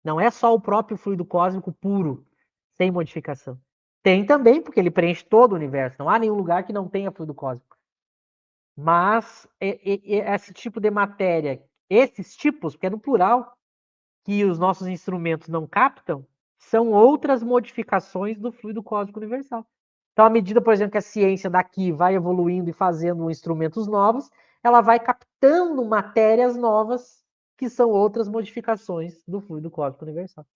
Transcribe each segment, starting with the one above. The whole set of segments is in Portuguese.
Não é só o próprio fluido cósmico puro, sem modificação. Tem também, porque ele preenche todo o universo. Não há nenhum lugar que não tenha fluido cósmico. Mas esse tipo de matéria, esses tipos, porque é no plural, que os nossos instrumentos não captam, são outras modificações do fluido cósmico universal. Então, à medida, por exemplo, que a ciência daqui vai evoluindo e fazendo instrumentos novos, ela vai captando matérias novas que são outras modificações do fluido cósmico universal.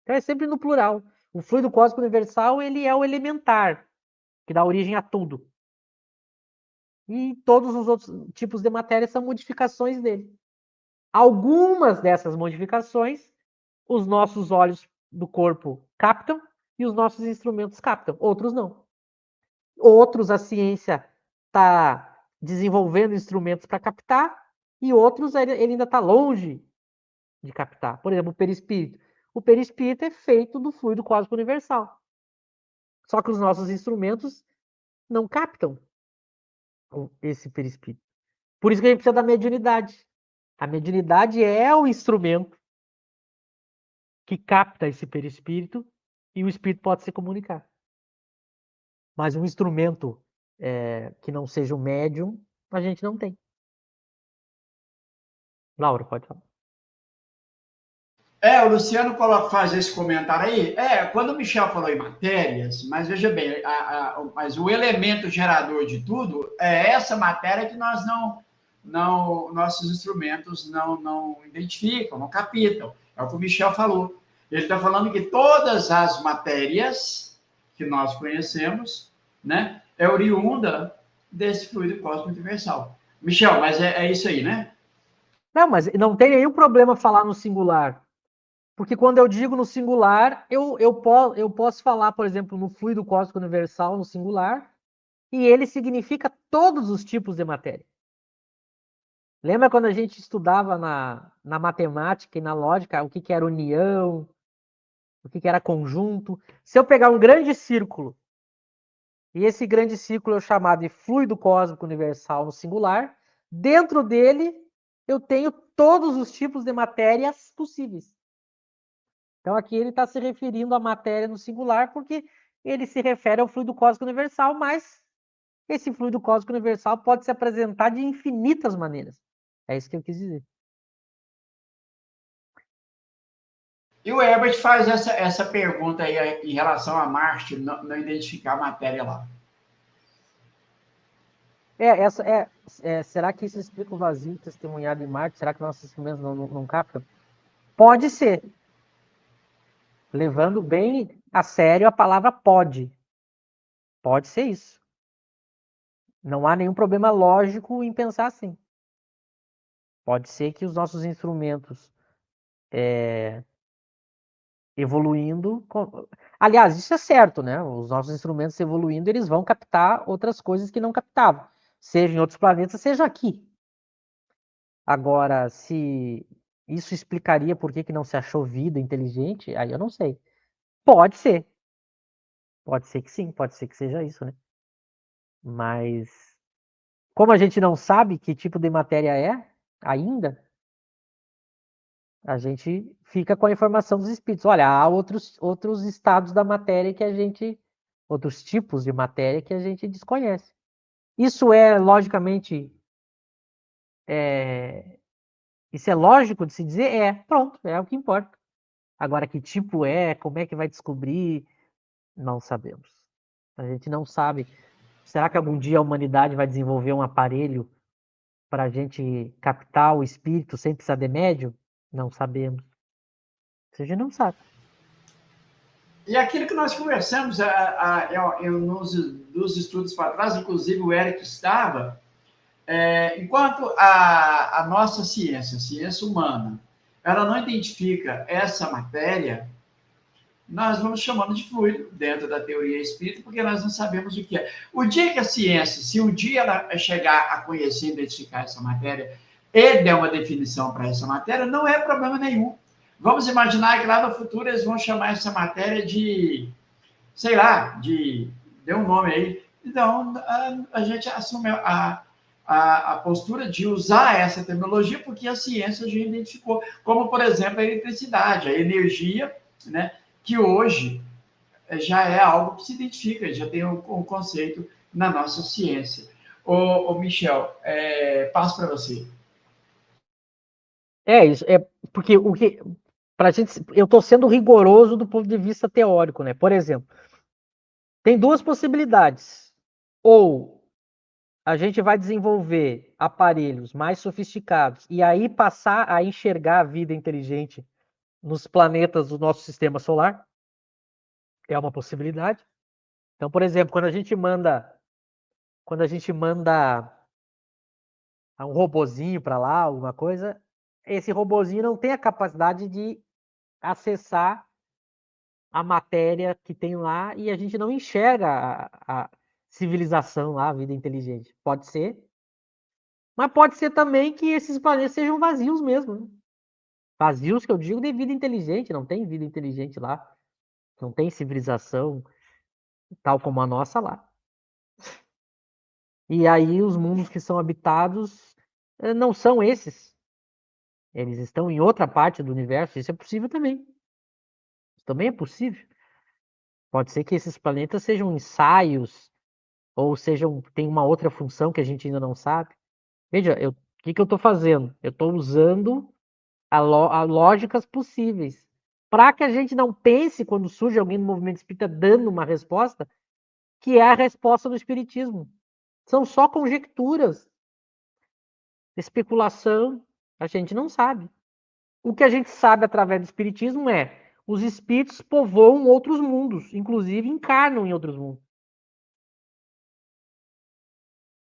Então, é sempre no plural. O fluido cósmico universal, ele é o elementar, que dá origem a tudo. E todos os outros tipos de matéria são modificações dele. Algumas dessas modificações, os nossos olhos do corpo captam e os nossos instrumentos captam, outros não. Outros, a ciência está desenvolvendo instrumentos para captar e outros ele ainda está longe de captar. Por exemplo, o perispírito. O perispírito é feito do fluido cósmico universal. Só que os nossos instrumentos não captam esse perispírito. Por isso que a gente precisa da mediunidade. A mediunidade é o instrumento que capta esse perispírito e o espírito pode se comunicar. Mas um instrumento que não seja o médium, a gente não tem. Laura, pode falar. O Luciano faz esse comentário aí. Quando o Michel falou em matérias, mas veja bem, mas o elemento gerador de tudo é essa matéria que nós nossos instrumentos não identificam, não captam. É o que o Michel falou. Ele está falando que todas as matérias que nós conhecemos, né, é oriunda desse fluido cósmico universal. Michel, mas é isso aí, né? Não, mas não tem nenhum problema falar no singular. Porque quando eu digo no singular, eu posso falar, por exemplo, no fluido cósmico universal, no singular, e ele significa todos os tipos de matéria. Lembra quando a gente estudava na matemática e na lógica o que era união, o que era conjunto? Se eu pegar um grande círculo, e esse grande círculo eu chamar de fluido cósmico universal no singular, dentro dele eu tenho todos os tipos de matérias possíveis. Então aqui ele está se referindo à matéria no singular, porque ele se refere ao fluido cósmico universal, mas esse fluido cósmico universal pode se apresentar de infinitas maneiras. É isso que eu quis dizer. E o Herbert faz essa pergunta aí em relação a Marte, não identificar a matéria lá. Será que isso explica o vazio testemunhado em Marte? Será que nossos instrumentos não captam? Pode ser. Levando bem a sério a palavra pode. Pode ser isso. Não há nenhum problema lógico em pensar assim. Pode ser que os nossos instrumentos evoluindo. Aliás, isso é certo, né? Os nossos instrumentos evoluindo, eles vão captar outras coisas que não captavam. Seja em outros planetas, seja aqui. Agora, se isso explicaria por que não se achou vida inteligente, aí eu não sei. Pode ser. Pode ser que sim, pode ser que seja isso, né? Mas, como a gente não sabe que tipo de matéria é ainda, a gente fica com a informação dos espíritos. Olha, há outros estados da matéria que a gente. Outros tipos de matéria que a gente desconhece. Isso é, logicamente. Isso é lógico de se dizer? Pronto, é o que importa. Agora, que tipo é, como é que vai descobrir, não sabemos. A gente não sabe. Será que algum dia a humanidade vai desenvolver um aparelho para a gente captar o espírito sem precisar de médium? Não sabemos. A gente não sabe. E aquilo que nós conversamos nos estudos para trás, inclusive o Eric estava, enquanto a nossa ciência, a ciência humana, ela não identifica essa matéria, nós vamos chamando de fluido dentro da teoria espírita, porque nós não sabemos o que é. O dia que a ciência, se um dia ela chegar a conhecer e identificar essa matéria e der uma definição para essa matéria, não é problema nenhum. Vamos imaginar que lá no futuro eles vão chamar essa matéria de, sei lá, dê um nome aí. Então, a gente assume a a postura de usar essa tecnologia, porque a ciência já identificou, como, por exemplo, a eletricidade, a energia, né, que hoje já é algo que se identifica, já tem um conceito na nossa ciência. Ô Michel, passo para você. É isso, porque o que pra gente, eu estou sendo rigoroso do ponto de vista teórico, né? Por exemplo, tem duas possibilidades. Ou a gente vai desenvolver aparelhos mais sofisticados e aí passar a enxergar a vida inteligente nos planetas do nosso sistema solar. É uma possibilidade. Então, por exemplo, quando a gente manda um robozinho para lá, alguma coisa, esse robozinho não tem a capacidade de acessar a matéria que tem lá e a gente não enxerga a civilização lá, a vida inteligente. Pode ser, mas pode ser também que esses planetas sejam vazios mesmo, né? Vazios que eu digo de vida inteligente, não tem vida inteligente lá, não tem civilização tal como a nossa lá. E aí os mundos que são habitados não são esses. Eles estão em outra parte do universo, isso é possível também. Isso também é possível. Pode ser que esses planetas sejam ensaios ou sejam tem uma outra função que a gente ainda não sabe. Veja, o que eu estou fazendo? Eu estou usando a lógicas possíveis para que a gente não pense quando surge alguém no movimento espírita dando uma resposta que é a resposta do espiritismo. São só conjecturas, especulação, a gente não sabe. O que a gente sabe através do espiritismo é os espíritos povoam outros mundos, inclusive encarnam em outros mundos.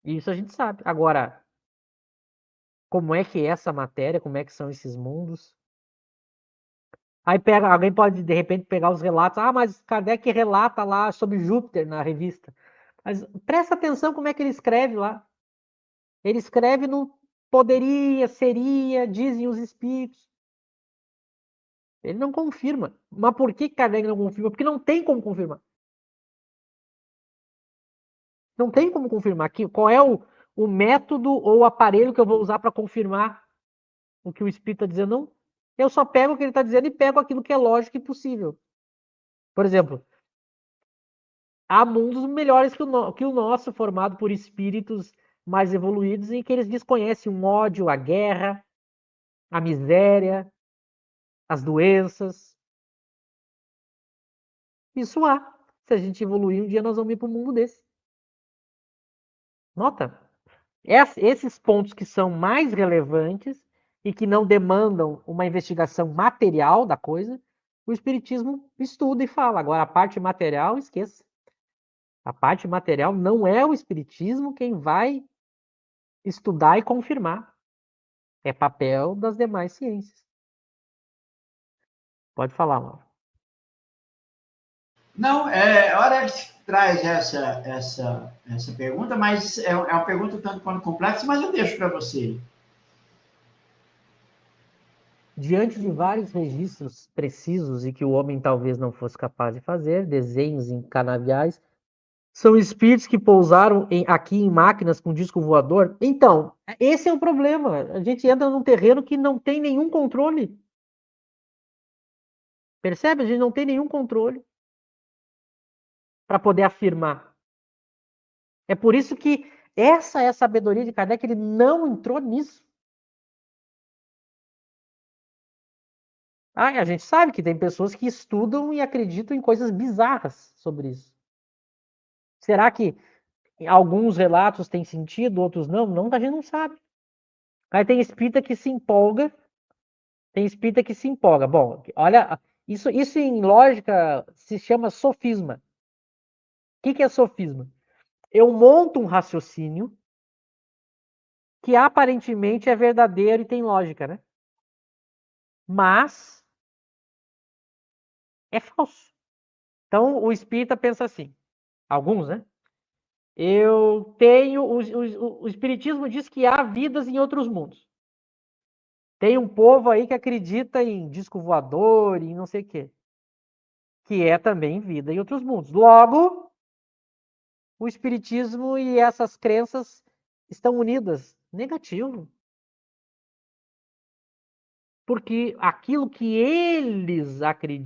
Isso a gente sabe. Agora, como é que é essa matéria, como é que são esses mundos? Aí alguém pode de repente pegar os relatos, mas Kardec relata lá sobre Júpiter na revista. Mas presta atenção como é que ele escreve lá. Ele escreve no poderia, seria, dizem os espíritos. Ele não confirma. Mas por que Kardec não confirma? Porque não tem como confirmar. Não tem como confirmar. Qual é o método ou o aparelho que eu vou usar para confirmar o que o espírito está dizendo? Não. Eu só pego o que ele está dizendo e pego aquilo que é lógico e possível. Por exemplo, há mundos melhores que o nosso, formado por espíritos mais evoluídos, em que eles desconhecem o ódio, a guerra, a miséria, as doenças. Isso há. Se a gente evoluir, um dia nós vamos ir para um mundo desse. Nota? Esses pontos que são mais relevantes e que não demandam uma investigação material da coisa, o Espiritismo estuda e fala. Agora, a parte material, esqueça. A parte material não é o Espiritismo quem vai estudar e confirmar. É papel das demais ciências. Pode falar, Laura. Não, a hora que traz essa pergunta, mas é uma pergunta tanto quanto complexa, mas eu deixo para você. Diante de vários registros precisos e que o homem talvez não fosse capaz de fazer, desenhos em canaviais, são espíritos que pousaram aqui em máquinas com disco voador. Então, esse é o problema. A gente entra num terreno que não tem nenhum controle. Percebe? A gente não tem nenhum controle para poder afirmar. É por isso que essa é a sabedoria de Kardec, ele não entrou nisso. A gente sabe que tem pessoas que estudam e acreditam em coisas bizarras sobre isso. Será que alguns relatos têm sentido, outros não? Não, a gente não sabe. Aí tem espírita que se empolga, tem espírita que se empolga. Bom, olha, isso em lógica se chama sofisma. O que é sofisma? Eu monto um raciocínio que aparentemente é verdadeiro e tem lógica, né? Mas é falso. Então o espírita pensa assim, alguns, né? Eu tenho. O Espiritismo diz que há vidas em outros mundos. Tem um povo aí que acredita em disco voador e não sei o quê. Que é também vida em outros mundos. Logo, o Espiritismo e essas crenças estão unidas. Negativo. Porque aquilo que eles acreditam